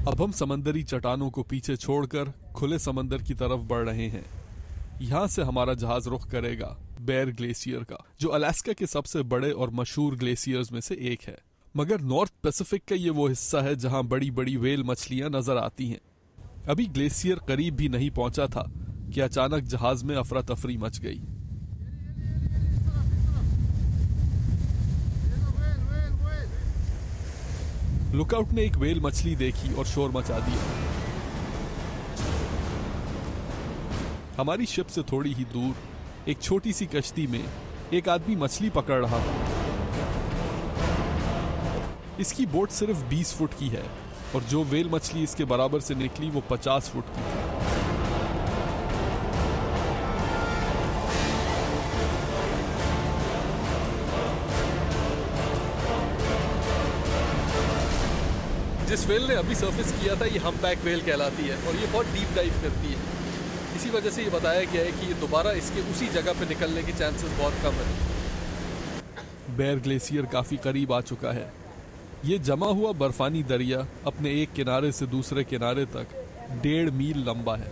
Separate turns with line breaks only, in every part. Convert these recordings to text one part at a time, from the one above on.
अब हम समंदरी चट्टानों को पीछे छोड़कर खुले समंदर की तरफ बढ़ रहे हैं। यहाँ से हमारा जहाज रुख करेगा बेयर ग्लेशियर का, जो अलास्का के सबसे बड़े और मशहूर ग्लेशियर्स में से एक है। मगर नॉर्थ पैसिफिक का ये वो हिस्सा है जहाँ बड़ी बड़ी व्हेल मछलियाँ नजर आती हैं। अभी ग्लेशियर करीब भी नहीं पहुंचा था कि अचानक जहाज में अफरा तफरी मच गई। लुकआउट ने एक व्हेल मछली देखी और शोर मचा दिया। हमारी शिप से थोड़ी ही दूर एक छोटी सी कश्ती में एक आदमी मछली पकड़ रहा था। इसकी बोट सिर्फ 20 फुट की है और जो व्हेल मछली इसके बराबर से निकली वो 50 फुट की थी। जिस व्हेल ने अभी सरफेस किया था ये हम्पबैक व्हेल कहलाती है और ये बहुत डीप डाइव करती है। इसी वजह से ये बताया गया है कि ये दोबारा इसके उसी जगह पे निकलने के चांसेस बहुत कम है। बेयर ग्लेशियर काफी करीब आ चुका है। ये जमा हुआ बर्फानी दरिया अपने एक किनारे से दूसरे किनारे तक 1.5 मील लंबा है।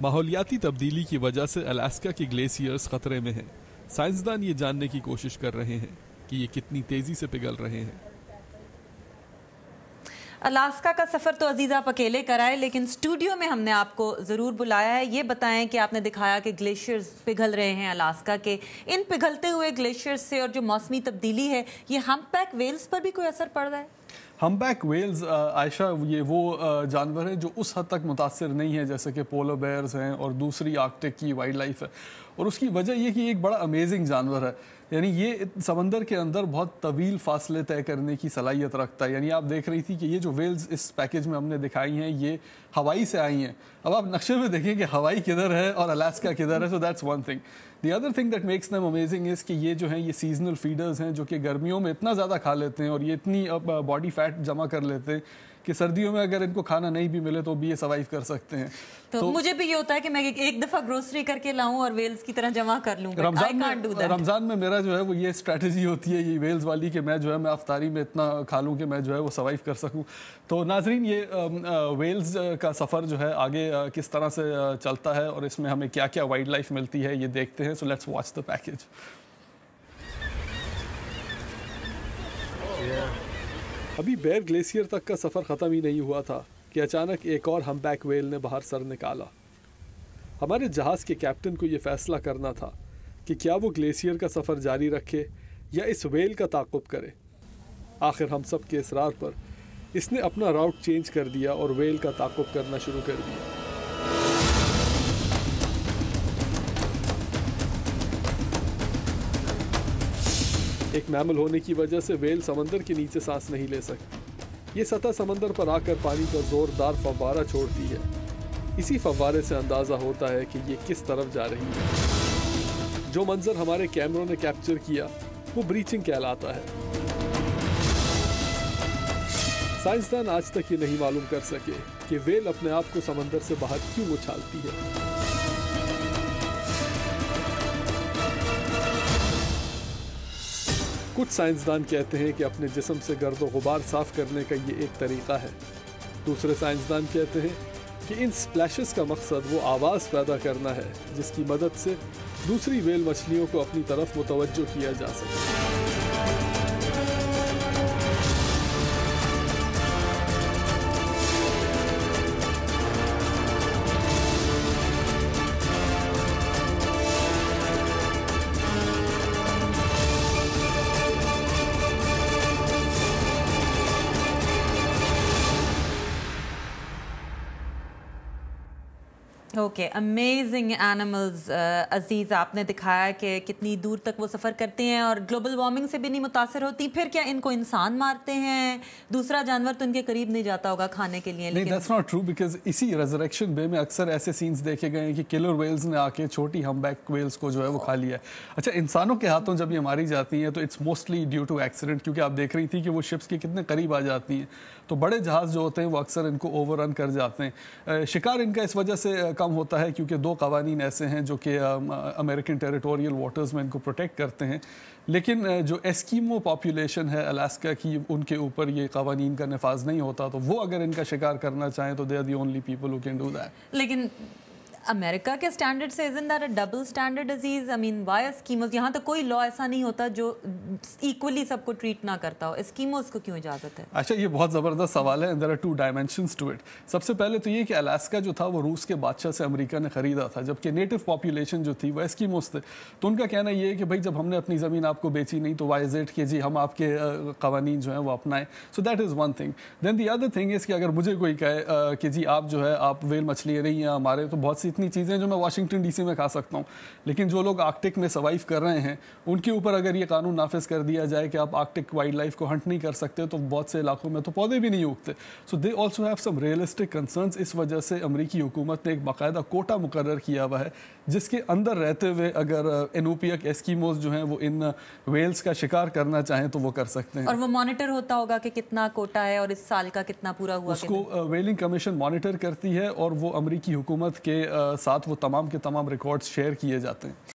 माहौलियाती तब्दीली की वजह से अलास्का के ग्लेशियर्स खतरे में हैं। साइंसदान ये जानने की कोशिश कर रहे हैं कि ये कितनी तेजी से पिघल रहे हैं।
अलास्का का सफ़र तो अजीज़ आप अकेले कराए, लेकिन स्टूडियो में हमने आपको ज़रूर बुलाया है। ये बताएं कि आपने दिखाया कि ग्लेशियर्स पिघल रहे हैं अलास्का के। इन पिघलते हुए ग्लेशियर्स से और जो मौसमी तब्दीली है, ये हम्पबैक व्हेल्स पर भी कोई असर पड़ रहा है?
हम्पबैक व्हेल्स आयशा ये वो जानवर है जो उस हद तक मुतासिर नहीं है जैसे कि पोलर बेयर्स हैं और दूसरी आर्कटिक की वाइल्ड लाइफ है। और उसकी वजह ये कि एक बड़ा अमेजिंग जानवर है, यानी ये समंदर के अंदर बहुत तवील फासले तय करने की सलाहियत रखता है। यानी आप देख रही थी कि ये जो व्हेल्स इस पैकेज में हमने दिखाई हैं ये हवाई से आई हैं। अब आप नक्शे में देखें कि हवाई किधर है और अलास्का किधर है, so that's one thing. The other thing that makes them amazing is कि ये जो हैं ये सीजनल फीडर्स हैं जो कि गर्मियों में इतना ज़्यादा खा लेते हैं और ये इतनी बॉडी फैट जमा कर लेते हैं कि सर्दियों में अगर इनको खाना नहीं भी मिले तो भी ये सर्वाइव कर सकते हैं।
तो मुझे भी ये होता है कि मैं एक दफ़ा ग्रोसरी करके लाऊं और वेल्स की तरह जमा कर लूं।
रमज़ान में मेरा जो है वो ये स्ट्रैटेजी होती है ये वेल्स वाली कि मैं जो है मैं अफ्तारी में इतना खा लूँ कि मैं जो है वो सर्वाइव कर सकूँ। तो नाजरीन ये वेल्स का सफ़र जो है आगे किस तरह से चलता है और इसमें हमें क्या क्या वाइल्ड लाइफ मिलती है ये देखते हैं। So let's watch the package.
अभी बेयर ग्लेशियर तक का सफ़र ख़त्म ही नहीं हुआ था कि अचानक एक और हम्पबैक व्हेल ने बाहर सर निकाला। हमारे जहाज़ के कैप्टन को ये फैसला करना था कि क्या वो ग्लेशियर का सफ़र जारी रखे या इस व्हेल का ताक़ुब करे। आखिर हम सब के इसरार पर इसने अपना राउट चेंज कर दिया और व्हेल का ताक़ुब करना शुरू कर दिया। एक मैमल होने की वजह से व्हेल समंदर के नीचे सांस नहीं ले सकती। ये सतह समंदर पर आकर पानी का जोरदार फव्वारा छोड़ती है। इसी फव्वारे से अंदाज़ा होता है कि ये किस तरफ जा रही है। जो मंजर हमारे कैमरों ने कैप्चर किया वो ब्रीचिंग कहलाता है। साइंसदान आज तक ये नहीं मालूम कर सके कि व्हेल अपने आप को समंदर से बाहर क्यों उछालती है। कुछ साइंसदान कहते हैं कि अपने जिस्म से गर्द गुबार साफ करने का ये एक तरीका है। दूसरे साइंसदान कहते हैं कि इन स्प्लैशेस का मकसद वो आवाज़ पैदा करना है जिसकी मदद से दूसरी व्हेल मछलियों को अपनी तरफ मुतवज्जो किया जा सके।
Okay, amazing animals. अजीज़, आपने दिखाया कि कितनी दूर तक वो सफ़र करते हैं और ग्लोबल वार्मिंग से भी नहीं मुतासर होती। फिर क्या इनको इंसान मारते हैं? दूसरा जानवर तो इनके करीब नहीं जाता होगा खाने के लिए।
नहीं, दैट्स नॉट ट्रू बिकॉज इसी रेजरेक्शन बे में अक्सर ऐसे सीन्स देखे गए हैं कि किलर वेल्स ने आके छोटी हम्पबैक वेल्स को जो है वो खा लिया है। अच्छा, इंसानों के हाथों जब ये मारी जाती हैं तो it's mostly due to accident, क्योंकि आप देख रही थी कि वो शिप्स के कितने करीब आ जाती हैं। तो बड़े जहाज़ जो होते हैं वो अक्सर इनको ओवररन कर जाते हैं। शिकार इनका इस वजह से कम कम होता है क्योंकि 2 कवानीन ऐसे हैं जो कि अमेरिकन टेरिटोरियल वाटर्स में इनको प्रोटेक्ट करते हैं। लेकिन जो एस्कीमो पॉपुलेशन है अलास्का की, उनके ऊपर ये कवानीन का नफाज नहीं होता, तो वो अगर इनका शिकार करना चाहें तो they are the only people who can do that.
लेकिन अमेरिका के स्टैंडर्ड से isn't that a double standard Aziz? I mean why Eskimos? यहाँ तो कोई लॉ ऐसा नहीं होता जो इक्वली सबको ट्रीट ना करता हो, एस्कीमोस को क्यों इजाजत है?
अच्छा, ये बहुत ज़बरदस्त सवाल है। There are 2 dimensions to it. सबसे पहले तो ये कि अलास्का जो था वो रूस के बादशाह से अमेरिका ने ख़रीदा था, जबकि नेटिव पॉपुलेशन जो थी वो एस्कीमोस थे। तो उनका कहना ये है कि भाई जब हमने अपनी ज़मीन आपको बेची नहीं तो वाई इज़ इट कि जी हम आपके कवानीन जो हैं वो अपनाएं। So that is one thing. Then the other thing is कि अगर मुझे कोई कहे कि जी आप जो है आप वेल मछली नहीं है हमारे, तो बहुत सी इतनी चीज़ें जो मैं वाशिंगटन डीसी में खा सकता हूँ, लेकिन जो लोग आर्कटिक में सर्वाइव कर रहे हैं उनके ऊपर अगर ये कानून नाफिज कर दिया जाए कि आप आर्कटिक वाइल्ड लाइफ को हंट नहीं कर सकते, तो बहुत से इलाकों में तो पौधे भी नहीं उगते। So they also have some realistic concerns. इस वजह से अमरीकी हुकूमत ने एक बाकायदा कोटा मुकर्रर किया हुआ है जिसके अंदर रहते हुए अगर इनोपियक एस्कीमोस जो हैं वो इन वेल्स का शिकार करना चाहें तो वो कर सकते हैं।
और वो मॉनिटर होता होगा कि कितना कोटा है और इस साल का कितना पूरा हुआ?
उसको वेलिंग कमीशन मॉनिटर करती है और वो अमरीकी हुकूमत के साथ वो तमाम के तमाम रिकॉर्ड्स शेयर किए जाते हैं।